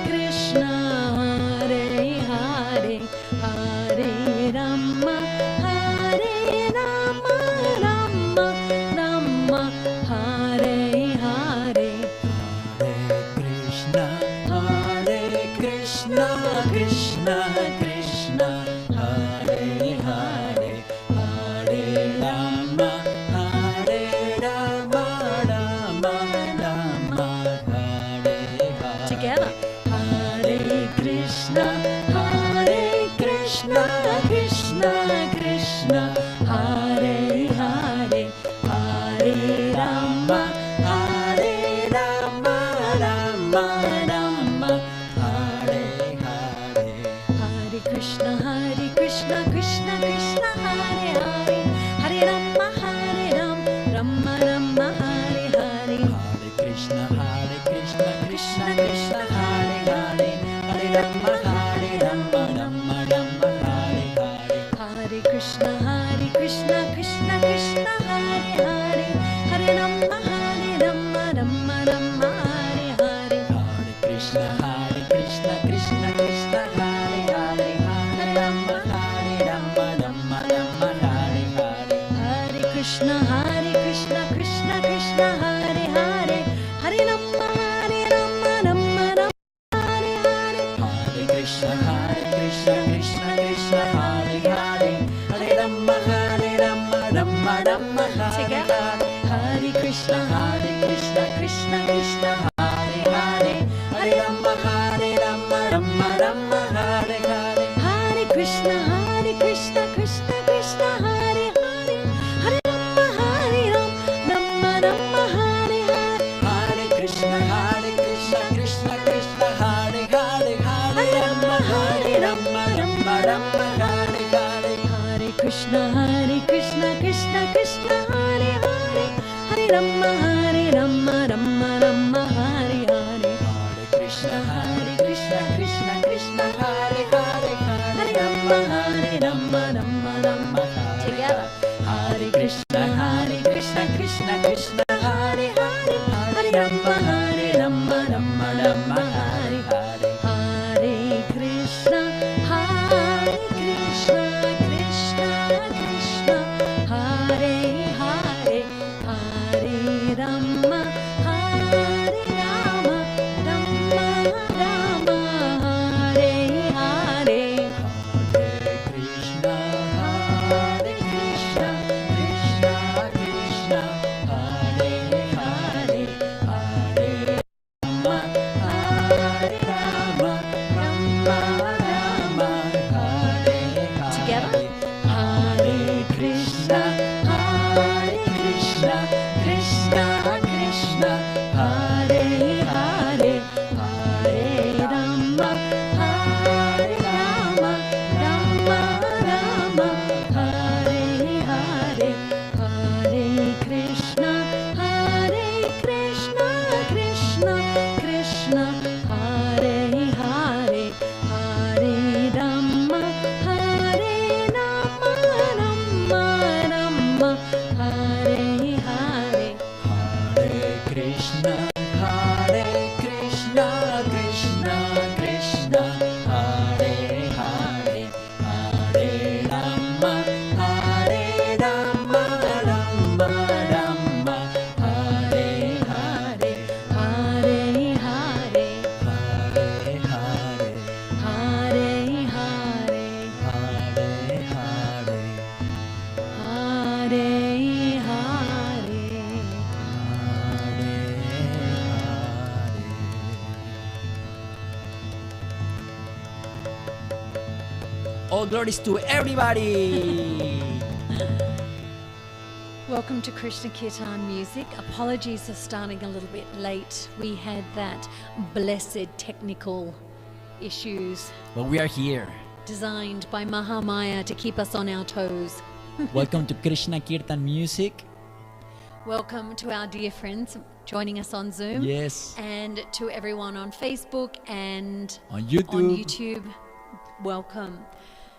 Krishna Krishna, Krishna Krishna, Hare Hare, Hare Rama, Hare Rama, Rama Rama, Hare Hare. Together. Hare Krishna, Krishna Krishna, Hare Hare, Hare Rama, Hare Rama, Rama Rama, Hare Hare. Hare Krishna, Krishna Krishna, Hare Hare, Hare Rama, Rama Rama, Hare Hare. Hare Krishna, Krishna Krishna, Hare Hare, Hare Rama, Rama Rama, Hare Hare. Hare Krishna, Krishna Krishna, Hare Hare, Hare Rama, Rama Rama, Hare Hare. Hare Krishna, Krishna Krishna, Hare Hare, Hare Rama, Rama Rama, Hare Hare. Hare Krishna, Krishna Krishna, Hare Hare, Hare Rama, Rama Rama, Hare Hare. Hare Krishna, Krishna Krishna, Hare Hare, Hare Rama, Rama Rama, Hare Hare. Hare Krishna, Krishna, Hare Hare, Hare Rama, Rama Rama, Hare Hare. Hare Krishna, Krishna Krishna, Hare Hare, Hare Rama, Rama Rama, Hare Hare. Hare Krishna, Krishna Krishna, Hare Hare, Hare Rama, Rama Rama, Hare Hare. Hare Krishna, Krishna Krishna, Hare Hare, Hare Rama, Rama Rama, Hare Hare. Hare Krishna, Krishna Krishna, Hare Hare, Hare Rama, Rama Rama, Hare Together. Hare Krishna, Krishna Krishna, Hare Hare, Hare Rama, Rama Rama, Hare Hare. Hare Krishna, Krishna Krishna, Hare Hare, Hare Rama, Rama Rama, Hare Hare. Hare Krishna, Krishna Krishna, Hare Hare, Hare Rama, Rama Rama, Hare Hare. Together. Hare Krishna, Krishna Krishna, Hare Hare, Hare Rama, Rama Rama, Hare Hare. Hare Krishna, Krishna Krishna, Hare Hare, Hare Rama, Rama Rama, Hare Hare. Hare Krishna, Krishna Krishna, Hare Hare, Hare Rama, Rama Rama, Hare Hare. Hare Hare, Hare Hare, Hare Hare, Hare Hare, Hare Hare. All glories to everybody. Welcome to Krishna Kirtan Music. Apologies for starting a little bit late. We had that blessed technical issues But we are here. designed by Mahamaya to keep us on our toes. Welcome to Krishna Kirtan Music. Welcome to our dear friends joining us on Zoom. Yes. And to everyone on Facebook and On YouTube. on YouTube. Welcome.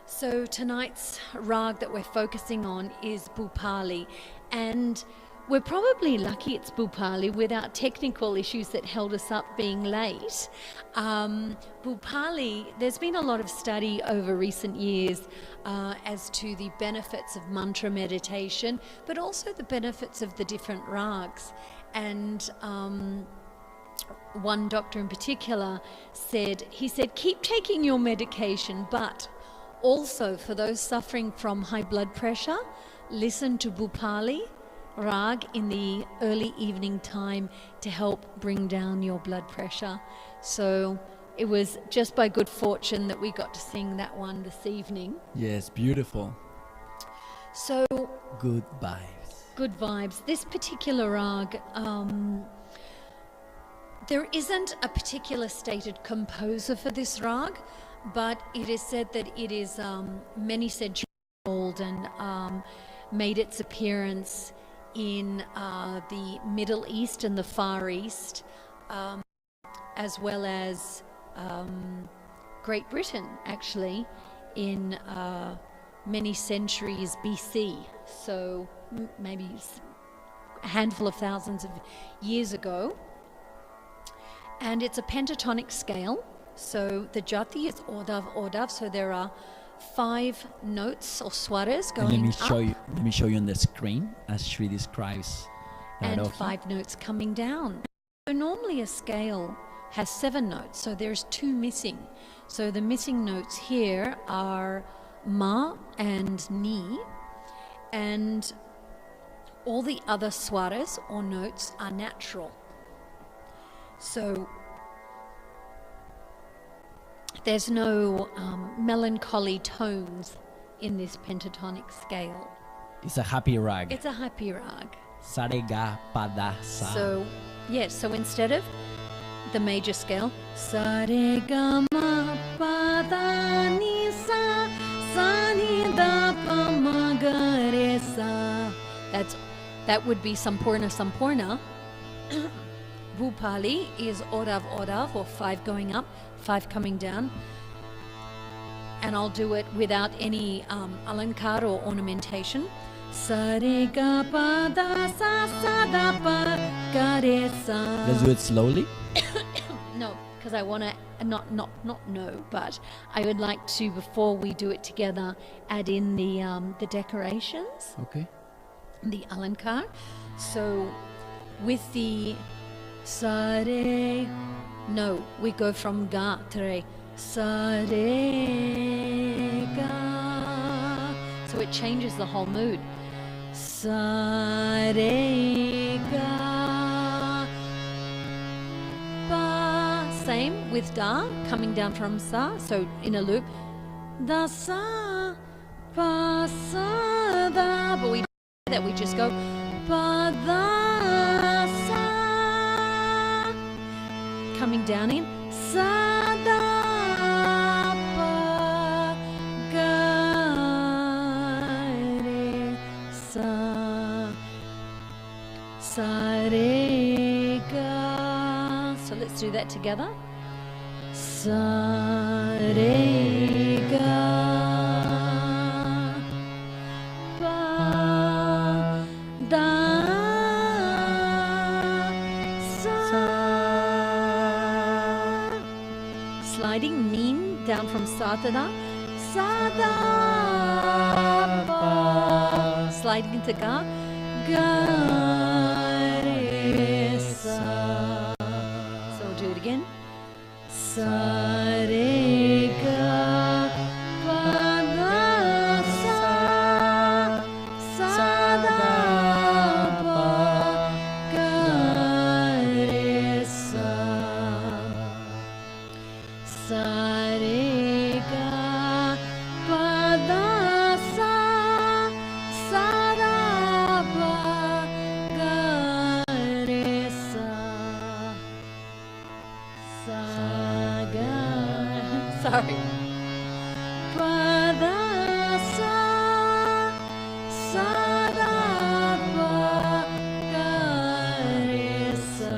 So tonight's rag that we're focusing on is Bhupali, and we're probably lucky it's Bhupali without technical issues that held us up being late. Bhupali, there's been a lot of study over recent years as to the benefits of mantra meditation, but also the benefits of the different rags. And one doctor in particular said, keep taking your medication, but also for those suffering from high blood pressure, listen to Bhupali Raag in the early evening time to help bring down your blood pressure. So it was just by good fortune that we got to sing that one this evening. Yes, beautiful. So Good vibes. good vibes. This particular Raag, there isn't a particular stated composer for this Raag, but it is said that it is many centuries old and made its appearance in the Middle East and the Far East, as well as Great Britain, actually, in many centuries BC. So maybe a handful of thousands of years ago. And it's a pentatonic scale. So the jati is odav, so there are 5 notes or swaras going Let me up show you on the screen as she describes that. and 5 notes coming down. So normally a scale has 7 notes, so there's 2 missing. So the missing notes here are ma and ni, and all the other swaras or notes are natural. So there's no melancholy tones in this pentatonic scale. It's a happy rag. It's a happy rag. Sarega pada sa. So, yes, so instead of the major scale, sa re ga ma pa da ni sa sa ni da pa ma ga re sa. That would be sampurna sampurna. Bhupali is orav orav, or 5 going up, 5 coming down. And I'll do it without any alankar or ornamentation. Sa re ga pa da sa sa da pa ga re sa. Let's do it slowly. No, because I want to not know, but I would like to, before we do it together, add in the decorations, Okay. the alankar. So with the sa re, no, we go from ga to re. Sa re ga. So it changes the whole mood. Sa re ga pa. Same with da, coming down from sa. So in a loop, da sa pa sa da. But we just go pa da sa. Coming down in sa da pa ga re sa sa re ga. So let's do that together. Sa re ga pa da sa. Sliding mean down from sa to da. Sa da pa. Sliding into ga. Ga re sa. So we'll do it again. Sa re ga pa da sa sa da pa ga re sa sa re ga pa da sa sa da pa ga re sa sa ga. Sorry. Pa da sa sa da pa ga re sa.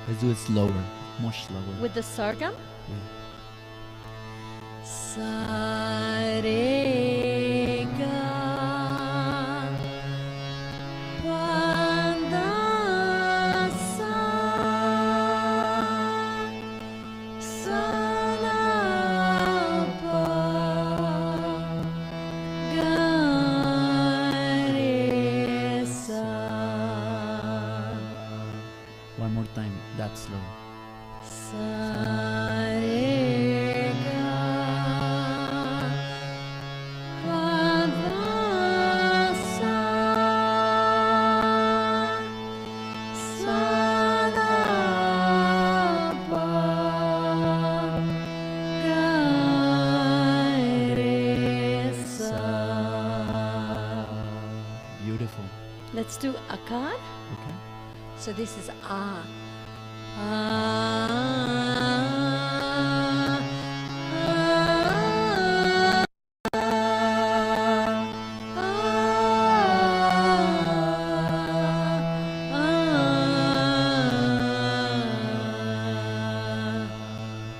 Let's do it slower, much slower. With the sargam. Yeah. Sa re ga pa da sa sa da pa ga re sa. One more time. Da let's do akar. Okay. So this is ah.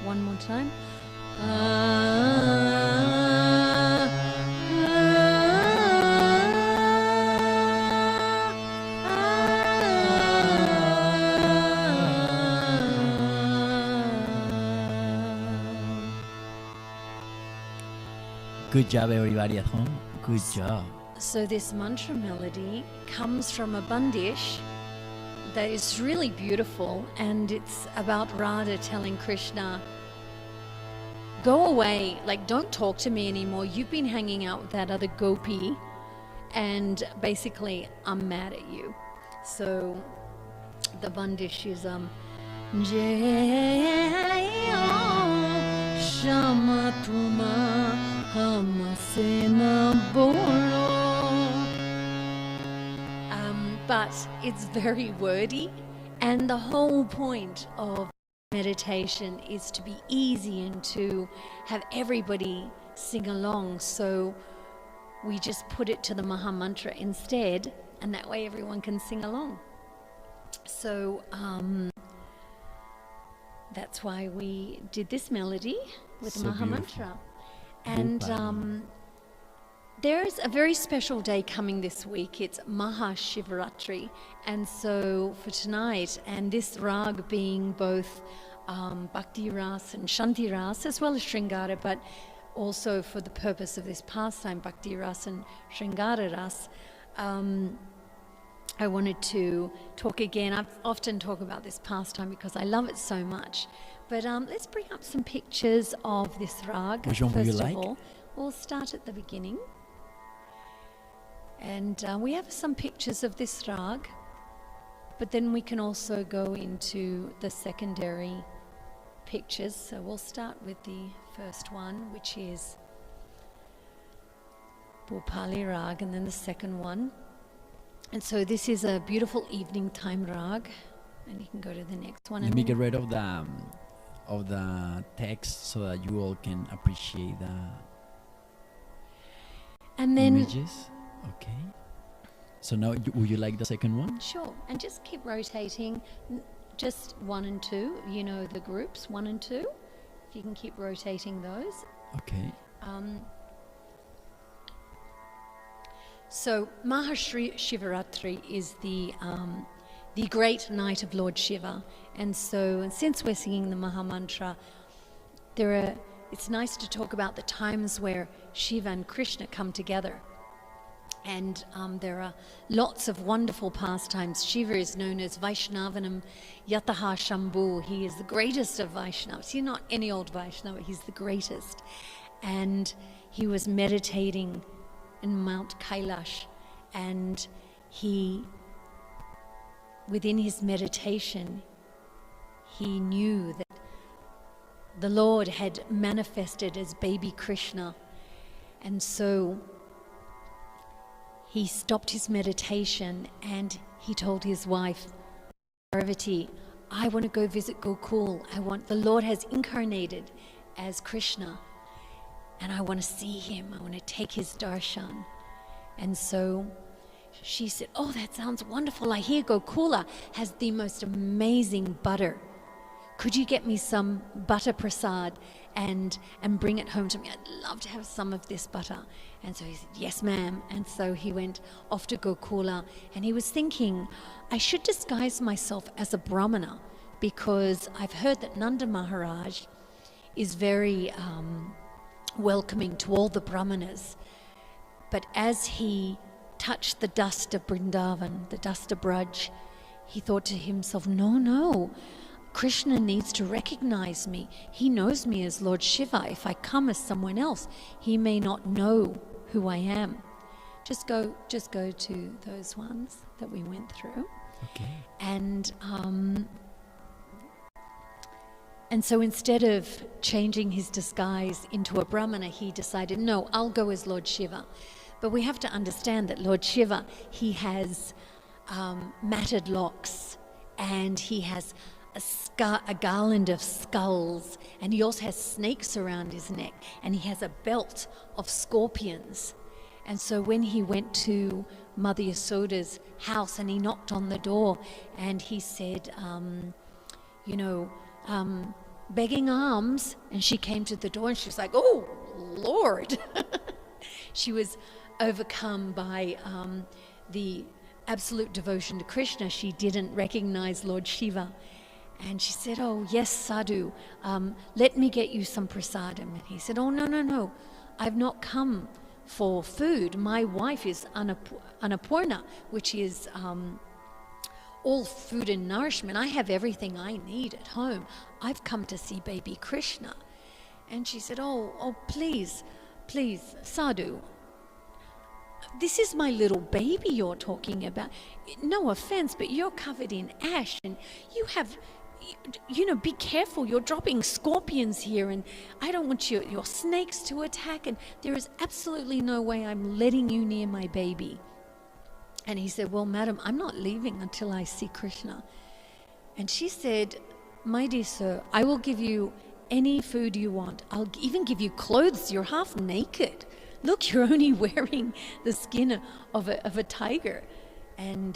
One more time. Good job, everybody at home. Good job. So this mantra melody comes from a bandish that is really beautiful, and it's about Radha telling Krishna, go away, like don't talk to me anymore. You've been hanging out with that other gopi, and basically I'm mad at you. So the bandish is Jayo Shama Tuma Hamasena Bolo. But it's very wordy, and the whole point of meditation is to be easy and to have everybody sing along. So we just put it to the Maha Mantra instead, and that way everyone can sing along. So that's why we did this melody with the So Maha beautiful. Mantra. And there's a very special day coming this week. It's Maha Shivaratri. And so for tonight, and this rag being both bhakti ras and shanti ras, as well as Sringara, but also for the purpose of this pastime, bhakti ras and Sringara ras, I wanted to talk again. I often talk about this pastime because I love it so much. But let's bring up some pictures of this rag. Which one would you First like? of all, we'll start at the beginning. And we have some pictures of this rag, but then we can also go into the secondary pictures. So we'll start with the first one, which is Bhupali Raag, and then the second one. And so this is a beautiful evening time rag, and you can go to the next one. Let and me then- get rid of the text so that you all can appreciate the and then images. Okay. So now, would you like the second one? sure, and just keep rotating, just 1 and 2, you know the groups 1 and 2, if you can keep rotating those. Okay. So Maha Shivaratri is the great night of Lord Shiva, and so since we're singing the Maha Mantra, it's nice to talk about the times where Shiva and Krishna come together. And there are lots of wonderful pastimes. Shiva is known as Vaishnavanam Yataha Shambhu. He is the greatest of Vaishnavas. He's not any old Vaishnava, he's the greatest. And he was meditating in Mount Kailash, and within his meditation, he knew that the Lord had manifested as baby Krishna. And so he stopped his meditation and he told his wife, Parvati, I want to go visit Gokul. The Lord has incarnated as Krishna, and I want to see him. I want to take his darshan. And so she said, oh, that sounds wonderful. I hear Gokula has the most amazing butter. Could you get me some butter prasad and bring it home to me? I'd love to have some of this butter. And so he said, yes, ma'am. And so he went off to Gokula, and he was thinking, I should disguise myself as a Brahmana, because I've heard that Nanda Maharaj is very welcoming to all the Brahmanas. But as he touched the dust of Vrindavan, the dust of Braj, he thought to himself, no, Krishna needs to recognize me. He knows me as Lord Shiva. If I come as someone else, he may not know who I am. Just go to those ones that we went through. Okay. And so instead of changing his disguise into a Brahmana, he decided, no, I'll go as Lord Shiva. But we have to understand that Lord Shiva, he has matted locks, and he has a garland of skulls, and he also has snakes around his neck, and he has a belt of scorpions. And so when he went to Mother Yasoda's house and he knocked on the door and he said, begging alms, and she came to the door and she was like, oh, Lord. She was overcome by the absolute devotion to Krishna. She didn't recognize Lord Shiva. And she said, oh, yes, Sadhu, let me get you some prasadam. And he said, oh, no, I've not come for food. My wife is Annapurna, which is all food and nourishment. I have everything I need at home. I've come to see baby Krishna. And she said, oh, please, Sadhu, this is my little baby you're talking about. No offense, but you're covered in ash, and you have, be careful. You're dropping scorpions here, and I don't want your snakes to attack, and there is absolutely no way I'm letting you near my baby. And he said, well, madam, I'm not leaving until I see Krishna. And she said, my dear sir, I will give you any food you want. I'll even give you clothes. You're half naked. Look, you're only wearing the skin of a tiger. And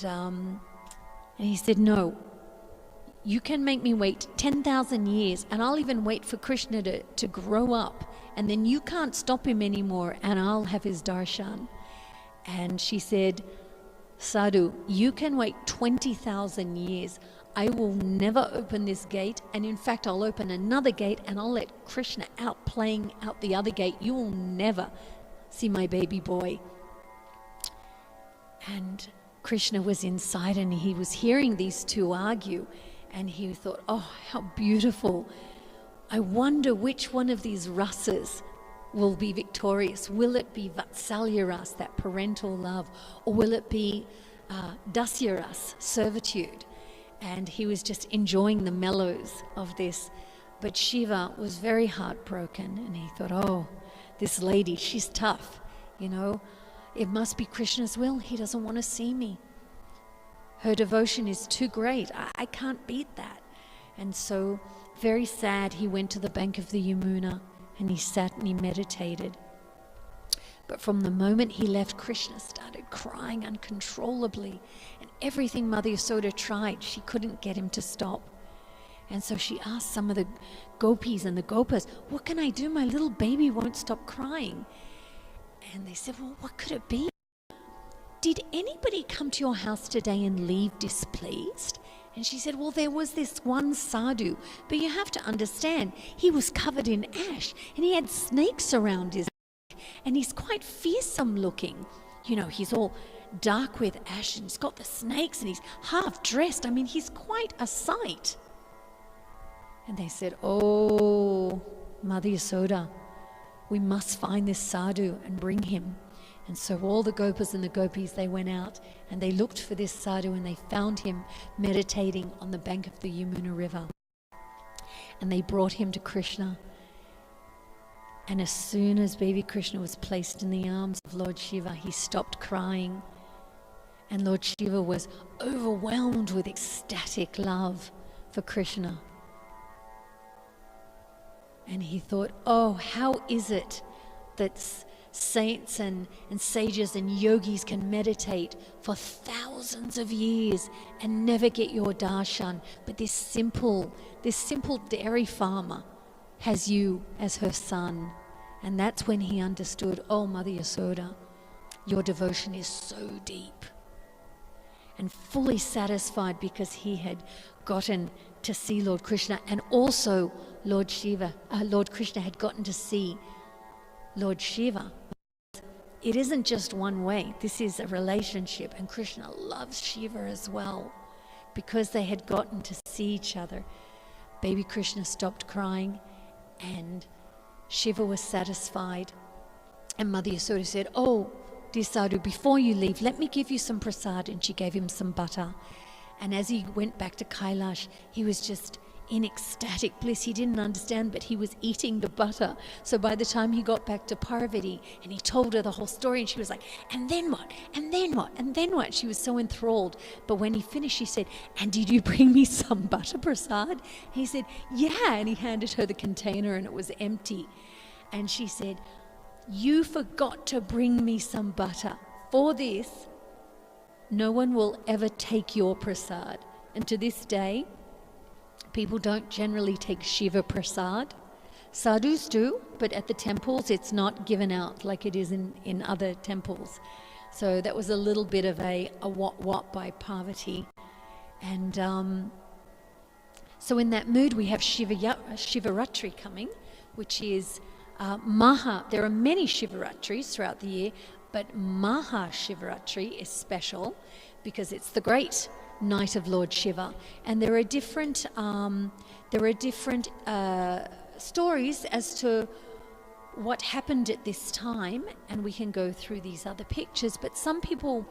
he said, no, you can make me wait 10,000 years, and I'll even wait for Krishna to grow up, and then you can't stop him anymore, and I'll have his darshan. And she said, Sadhu, you can wait 20,000 years. I will never open this gate, and in fact I'll open another gate and I'll let Krishna out playing out the other gate. You will never see my baby boy. And Krishna was inside and he was hearing these two argue, and he thought, oh, how beautiful. I wonder which one of these rasas will be victorious. Will it be Vatsalya ras, that parental love, or will it be Dasya ras, servitude? And he was just enjoying the mellows of this. But Shiva was very heartbroken, and he thought, oh, this lady, she's tough, It must be Krishna's will. He doesn't want to see me. Her devotion is too great. I can't beat that. And so, very sad, he went to the bank of the Yamuna, and he sat and he meditated. But from the moment he left, Krishna started crying uncontrollably. And everything Mother Yasoda tried, she couldn't get him to stop. And so she asked some of the gopis and the gopas, what can I do? My little baby won't stop crying. And they said, well, what could it be? Did anybody come to your house today and leave displeased? And she said, well, there was this one sadhu, but you have to understand, he was covered in ash and he had snakes around his neck, and he's quite fearsome looking. He's all dark with ash and he's got the snakes and he's half dressed. I mean, he's quite a sight. And they said, oh, Mother Yasoda, we must find this sadhu and bring him. And so all the gopas and the gopis, they went out and they looked for this sadhu, and they found him meditating on the bank of the Yamuna River. And they brought him to Krishna. And as soon as baby Krishna was placed in the arms of Lord Shiva, he stopped crying. And Lord Shiva was overwhelmed with ecstatic love for Krishna. And he thought, oh, how is it that saints and sages and yogis can meditate for thousands of years and never get your darshan, but this simple dairy farmer has you as her son? And that's when he understood, oh, Mother Yasoda, your devotion is so deep. And fully satisfied because he had gotten to see Lord Krishna, and also Lord Krishna had gotten to see Lord Shiva. It isn't just one way. This is a relationship, and Krishna loves Shiva as well. Because they had gotten to see each other, baby Krishna stopped crying and Shiva was satisfied. And Mother Yasoda said, oh, dear sadhu, before you leave, let me give you some prasad. And she gave him some butter. And as he went back to Kailash, he was just in ecstatic bliss. He didn't understand, but he was eating the butter. So by the time he got back to Parvati and he told her the whole story, and she was like, and then what? And then what? And then what? She was so enthralled. But when he finished, she said, and did you bring me some butter prasad? And he said, yeah. And he handed her the container and it was empty. And she said, you forgot to bring me some butter. For this, no one will ever take your prasad. And to this day, people don't generally take Shiva prasad. Sadhus do, but at the temples it's not given out like it is in other temples. So that was a little bit of a what by Parvati. And so in that mood we have Shivaratri coming, which is maha. There are many Shivaratris throughout the year, but Maha Shivaratri is special because it's the great night of Lord Shiva, and there are different stories as to what happened at this time, and we can go through these other pictures. But some people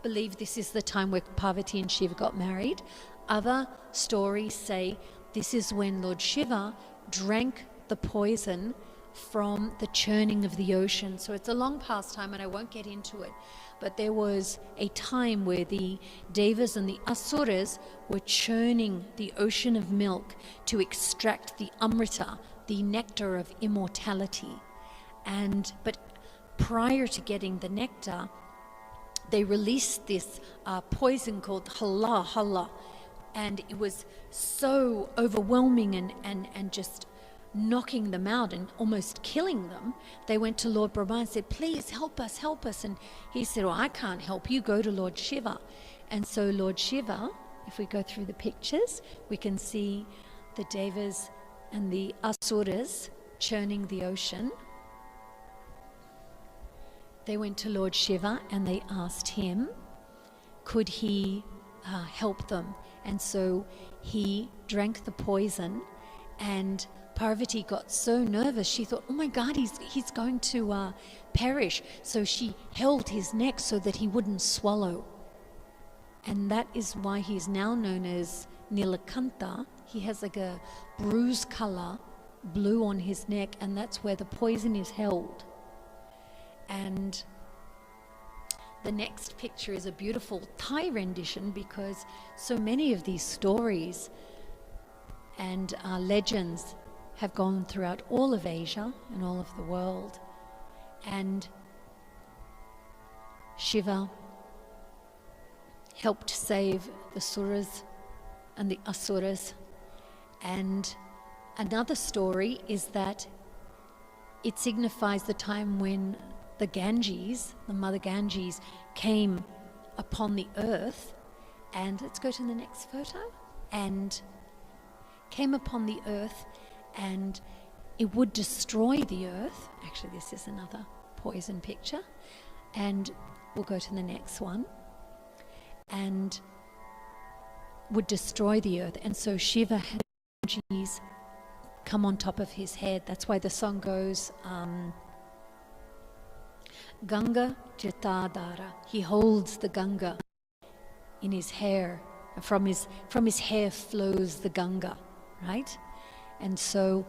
believe this is the time where Parvati and Shiva got married. Other stories say this is when Lord Shiva drank the poison from the churning of the ocean. So it's a long past time and I won't get into it, but there was a time where the Devas and the Asuras were churning the ocean of milk to extract the Amrita, the nectar of immortality. But prior to getting the nectar, they released this poison called hala, and it was so overwhelming and just knocking them out and almost killing them. They went to Lord Brahma and said, please help us. And he said, well, I can't help you, go to Lord Shiva. And so Lord Shiva, if we go through the pictures, we can see the Devas and the Asuras churning the ocean. They went to Lord Shiva and they asked him, could he help them? And so he drank the poison, and Parvati got so nervous, she thought, oh my God, he's going to perish. So she held his neck so that he wouldn't swallow. And that is why he's now known as Nilakanta. He has like a bruise color, blue on his neck, and that's where the poison is held. And the next picture is a beautiful Thai rendition, because so many of these stories and legends have gone throughout all of Asia and all of the world. And Shiva helped save the Suras and the Asuras. And another story is that it signifies the time when the Ganges, the Mother Ganges, came upon the earth. And let's go to the next photo. And came upon the earth, and it would destroy the earth. Actually, this is another poison picture. And we'll go to the next one. And would destroy the earth. And so Shiva had Ganges come on top of his head. That's why the song goes, Ganga Jatadara. He holds the Ganga in his hair. From his hair flows the Ganga, right? And so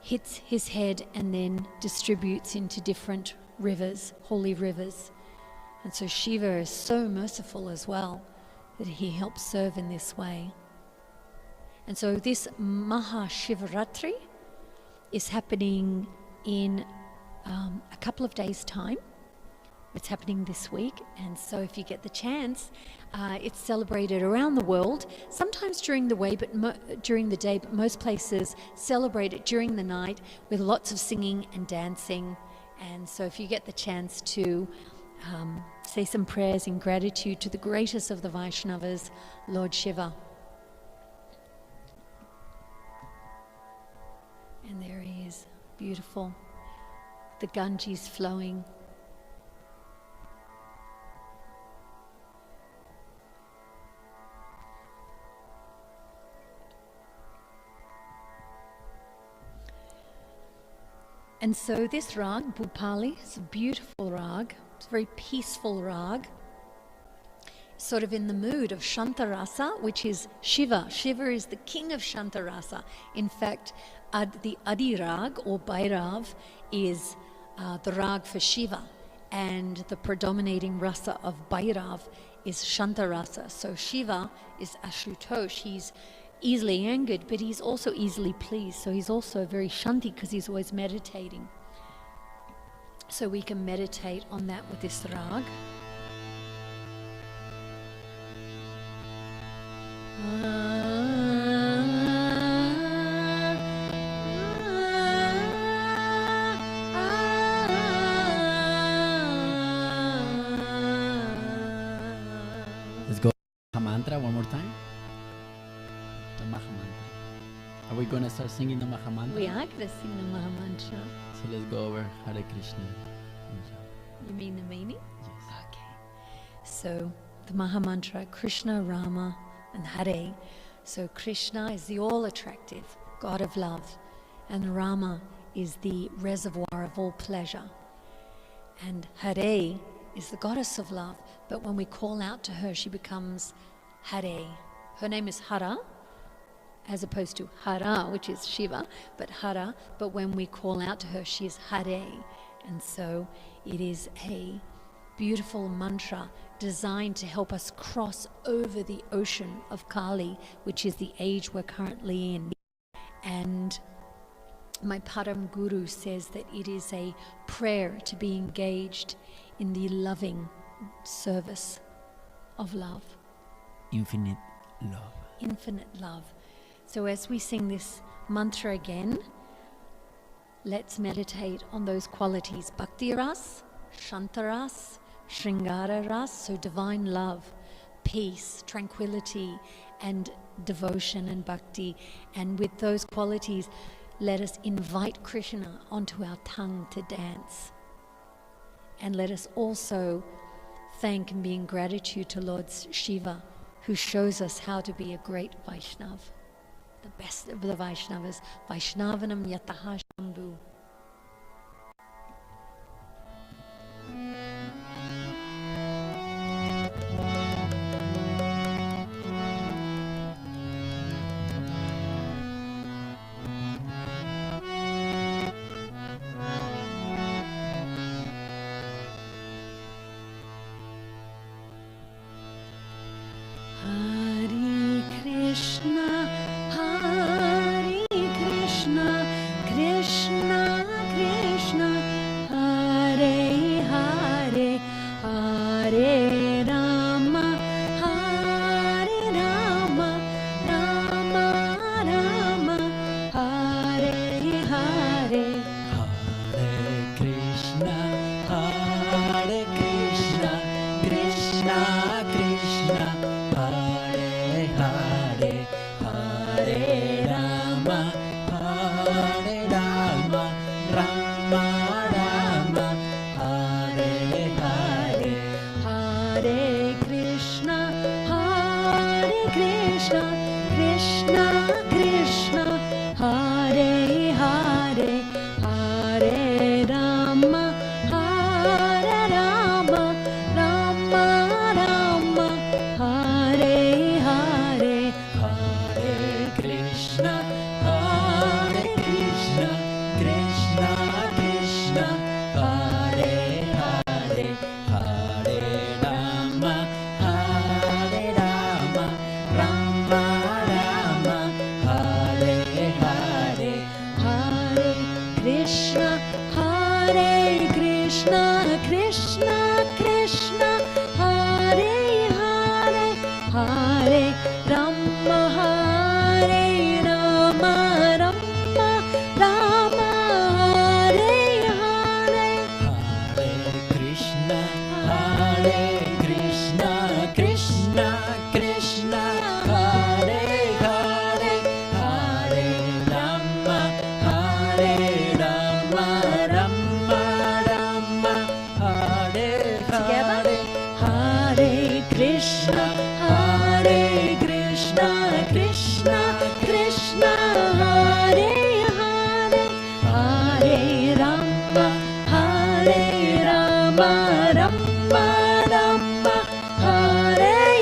hits his head and then distributes into different rivers, holy rivers. And so Shiva is so merciful as well that he helps serve in this way. And so this Maha Shivaratri is happening in a couple of days' time. It's happening this week, and so if you get the chance, it's celebrated around the world, sometimes during the day, but most places celebrate it during the night with lots of singing and dancing. And so if you get the chance to say some prayers in gratitude to the greatest of the Vaishnavas, Lord Shiva. And there he is, beautiful. The Ganges flowing. And so this rag, Bhupali, is a beautiful rag. It's a very peaceful rag. sort of in the mood of Shantarasa, which is Shiva. Shiva is the king of Shantarasa. In fact, the Adi Raag or Bhairav is the Raag for Shiva, and the predominating rasa of Bhairav is Shantarasa. So Shiva is Ashutosh. He's easily angered, but he's also easily pleased. So he's also very Shanti because he's always meditating. So we can meditate on that with this Raag. Let's go Maha mantra one more time. The Maha mantra. Are we going to start singing the Maha mantra? We are going to sing the Maha mantra. So let's go over Hare Krishna. You mean the meaning? Yes. Okay. So the Maha mantra, Krishna, Rama, and Hare. So Krishna is the all-attractive God of love, and Rama is the reservoir of all pleasure. And Hare is the goddess of love, but when we call out to her, she becomes Hare. Her name is Hara, as opposed to Hara, which is Shiva, but Hara, but when we call out to her, she is Hare. And so it is a beautiful mantra designed to help us cross over the ocean of Kali, which is the age we're currently in. And my Param Guru says that it is a prayer to be engaged in the loving service of love. Infinite love. Infinite love. So as we sing this mantra again, let's meditate on those qualities. Bhakti ras, Shantaras, Shringara ras, so divine love, peace, tranquility, and devotion and bhakti. And with those qualities, let us invite Krishna onto our tongue to dance. And let us also thank and be in gratitude to Lord Shiva, who shows us how to be a great Vaishnav, the best of the Vaishnavas. Vaishnavanam yataha shambhu. Rama Rama Rama Hare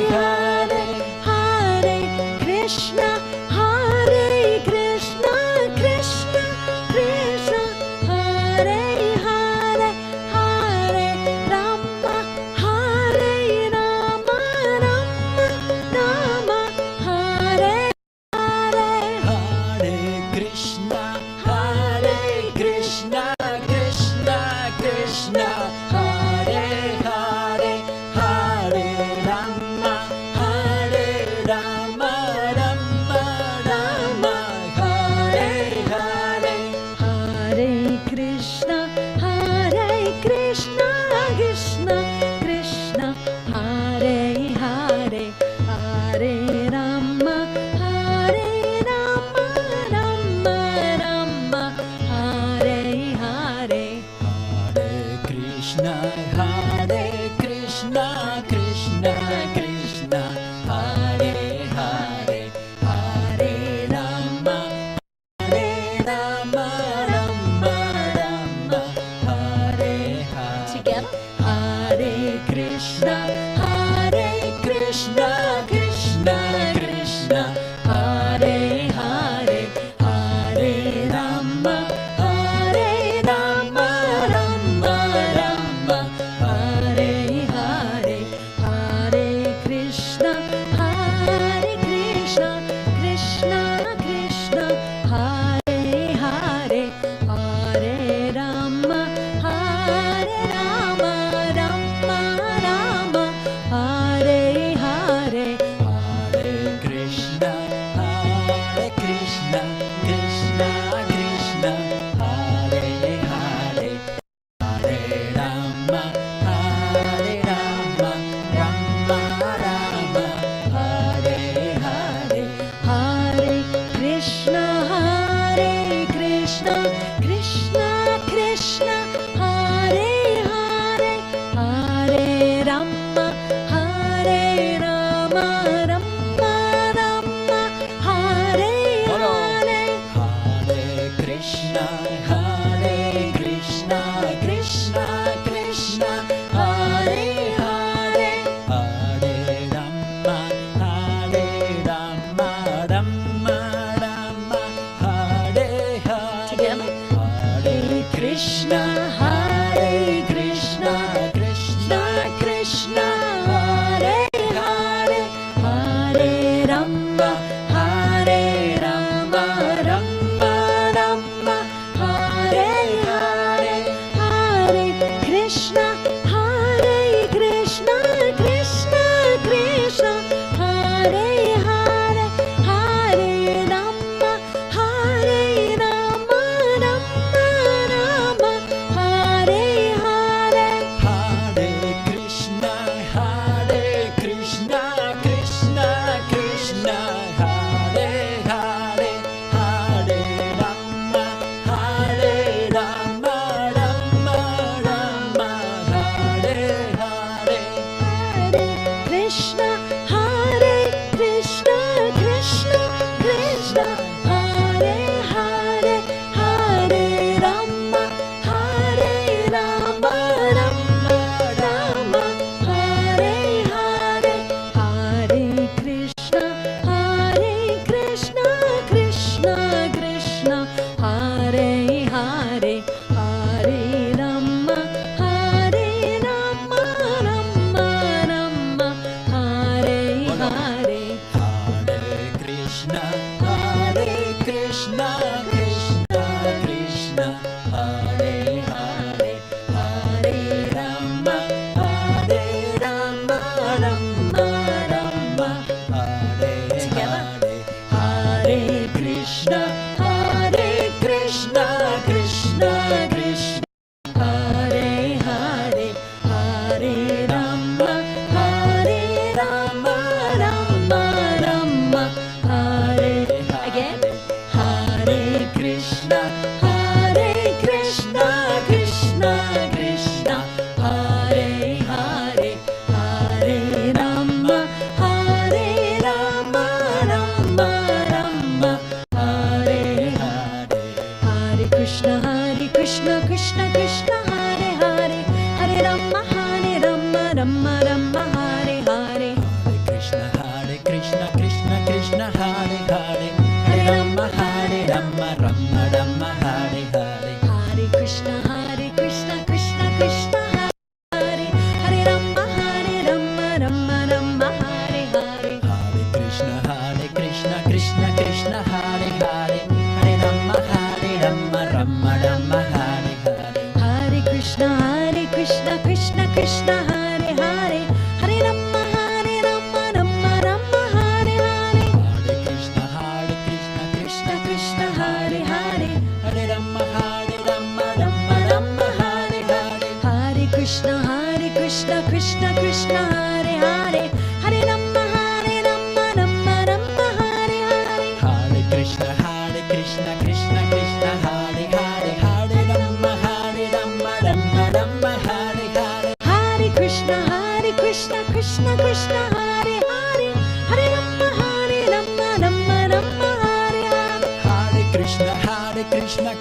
Krishna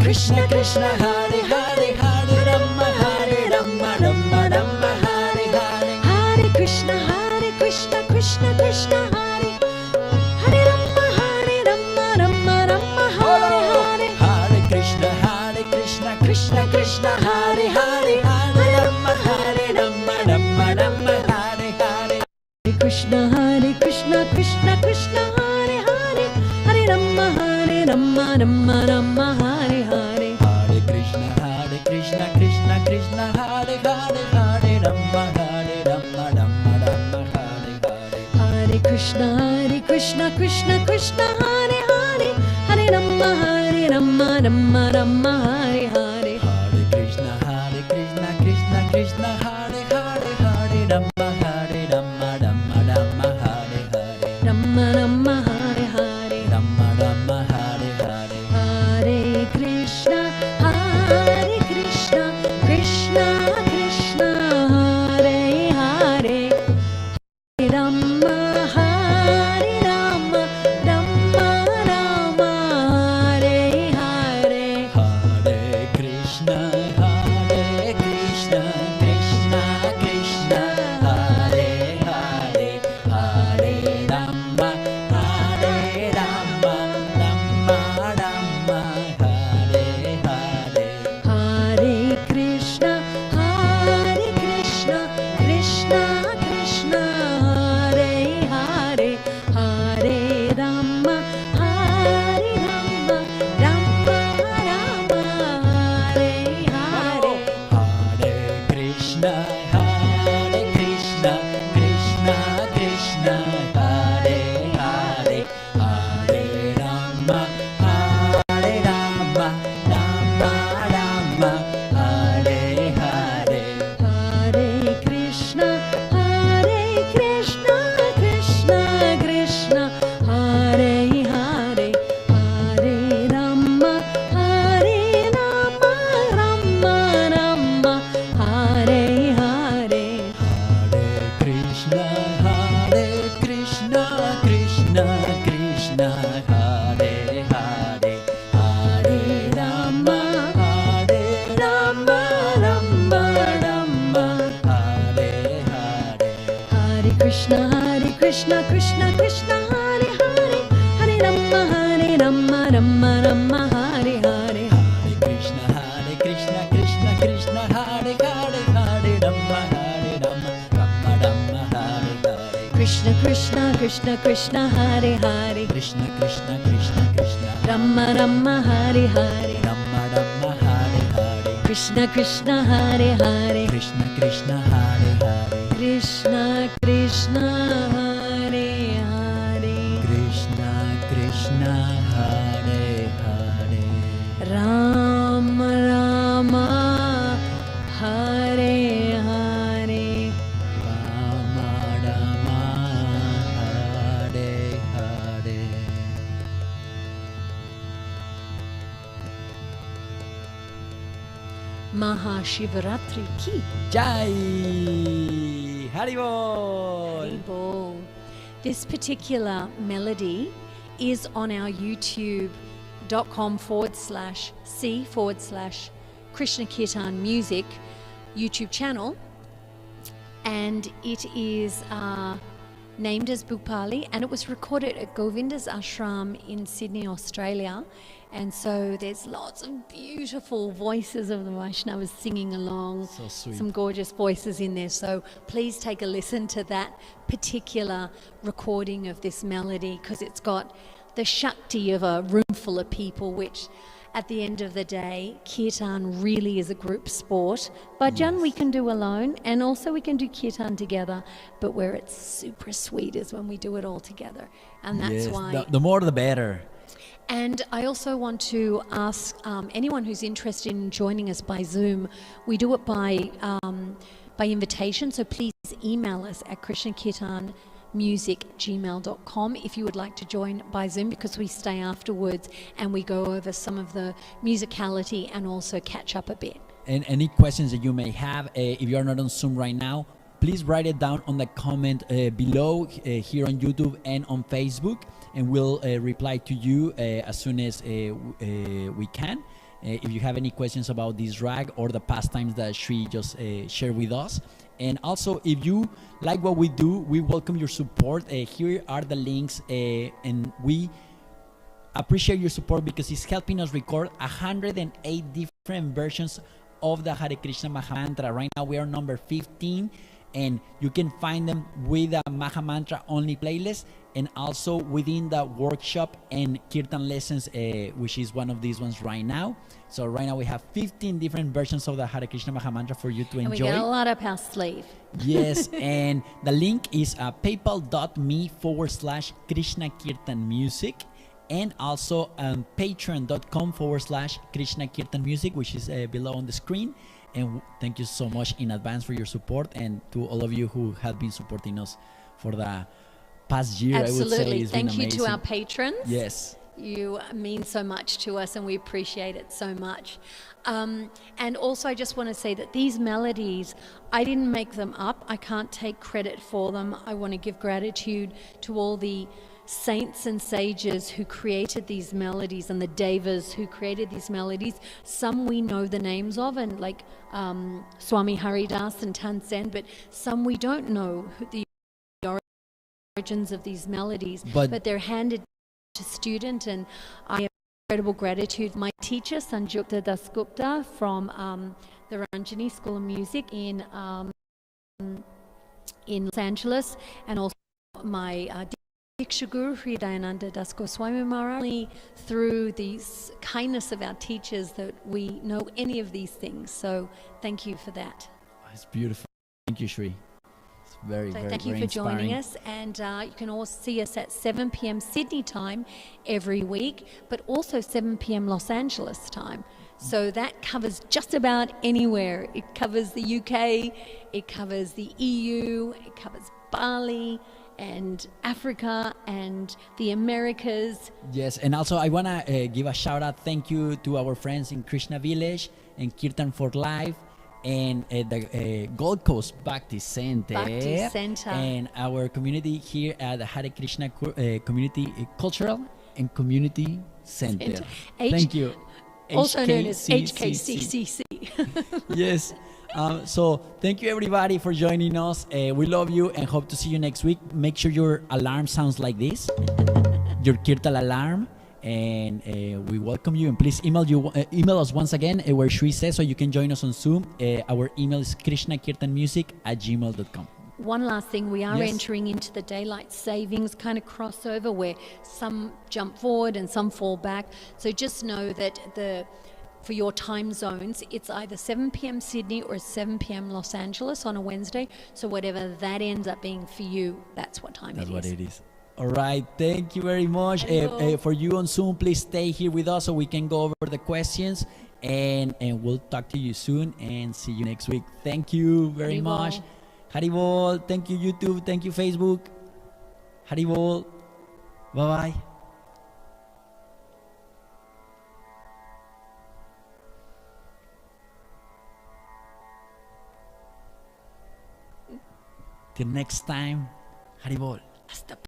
Krishna Krishna Hare Hare Hare Rama Hare Rama Rama Rama Hare Hare Hare Krishna Krishna Krishna Hare Hare Rama Rama Rama Hare Hare Hare Krishna Krishna Krishna Hare Hare Hare Rama Rama Rama Hare Hare Krishna Krishna Krishna Hare Hare Hare Rama Rama Rama Hare Hare Hare Krishna Krishna Krishna Hare Hare Hare Rama Rama Rama Hare Hare Hare Krishna Krishna Krishna Hare Hare Hare Rama Rama Rama Hare Hare Hare Krishna Krishna Krishna Hare Hare Hare Rama Rama Rama Hare Hare Rama Rama Hare Hare Rama Rama Hare Hare Hare Krishna Krishna Krishna Hare Hare Rama Rama Rama Hare Hare Hare Krishna Krishna Krishna Hare Hare Hare Rama Rama Rama Hare Hare Hare Krishna Krishna Hare Hare Hare Rama Rama Hare Hare Hare Krishna Krishna Krishna Hare Hare Hare Rama Rama Rama Hare Hare Hare Krishna Krishna Krishna Hare Hare Hare Rama Rama Hare Hare Hare Krishna Krishna Krishna Hare Hare Hare Rama Rama Hare Hare Hare Krishna Krishna Hare Hare Hare Rama Rama Hare Hare Hare Krishna Krishna Krishna Hare Hare Hare Rama Rama Hare Hare Krishna Krishna Hare Hare Krishna Krishna Rama Hare Hare Rama Hare Hare Krishna Hare Hare Krishna Hare Hare Krishna Hare Hare Krishna Hare Hare Rama Hare Hare Rama Hare Hare Mahashivaratri ki Jai Haribol. Bol. This particular melody is on our youtube.com/c/Krishna Kirtan Music YouTube channel, and it is named as Bhupali, and it was recorded at Govinda's ashram in Sydney, Australia. And so there's lots of beautiful voices of the Vaishnavas singing along. So sweet. Some gorgeous voices in there. So please take a listen to that particular recording of this melody, because it's got the Shakti of a room full of people, which at the end of the day, Kirtan really is a group sport. Bhajan we can do alone, and also we can do Kirtan together, but where it's super sweet is when we do it all together. And that's Yes, why... the more the better. And I also want to ask anyone who's interested in joining us by Zoom, we do it by invitation, so please email us at krishnakirtanmusic@gmail.com if you would like to join by Zoom, because we stay afterwards and we go over some of the musicality and also catch up a bit. And any questions that you may have, if you're not on Zoom right now, please write it down on the comment below here on YouTube and on Facebook, and we'll reply to you as soon as we can. if you have any questions about this rag or the pastimes that Sri just shared with us. And also, if you like what we do, we welcome your support. Here are the links, and we appreciate your support because it's helping us record 108 different versions of the Hare Krishna Maha Mantra. Right now, we are number 15, and you can find them with a Maha Mantra only playlist, and also within the workshop and Kirtan lessons, which is one of these ones right now. So right now we have 15 different versions of the Hare Krishna Maha Mantra for you to enjoy. And we get a lot up our sleeve. Yes, and the link is paypal.me/Krishna Kirtan Music, and also patreon.com/Krishna Kirtan Music, which is below on the screen. And thank you so much in advance for your support, and to all of you who have been supporting us for the past year. Absolutely. I would say it's Thank been you amazing. to our patrons. Yes. You mean so much to us, and we appreciate it so much. And also, I just want to say that these melodies, I didn't make them up. I can't take credit for them. I want to give gratitude to all the saints and sages who created these melodies, and the devas who created these melodies. Some we know the names of, and like Swami Haridas and Tansen, but some we don't know the origins of these melodies, but they're handed to student, and I have incredible gratitude. My teacher, Sanjukta Dasgupta from the Ranjani School of Music in Los Angeles, and also my Diksha Guru Hridayananda Das Goswami Maharaj. Only through the kindness of our teachers that we know any of these things. So thank you for that. It's beautiful. Thank you, Sri. It's very, so very, thank you very for inspiring. joining us, and you can also see us at 7 p.m. Sydney time every week, but also 7 p.m. Los Angeles time. So that covers just about anywhere. It covers the UK, it covers the EU, it covers Bali and Africa and the Americas. Yes, and also I want to give a shout out, thank you to our friends in Krishna Village and Kirtan for Life, and the Gold Coast Bhakti Center, and our community here at the Hare Krishna Community Cultural and Community Center. Thank you. Also known as HKCCC. Yes. So thank you everybody for joining us. We love you and hope to see you next week. Make sure your alarm sounds like this, your Kirtan alarm, and we welcome you. And please email us once again where Sri says, so you can join us on Zoom. Our email is krishnakirtanmusic@gmail.com. One last thing, we are entering into the daylight savings kind of crossover where some jump forward and some fall back. So just know that for your time zones, it's either 7 p.m. Sydney or 7 p.m. Los Angeles on a Wednesday. So whatever that ends up being for you, that's what time it is. That's what it is. All right. Thank you very much. For you on Zoom, please stay here with us so we can go over the questions. And we'll talk to you soon and see you next week. Thank you very much. Haribol. Thank you, YouTube. Thank you, Facebook. Haribol. Bye-bye. Till next time, Haribol.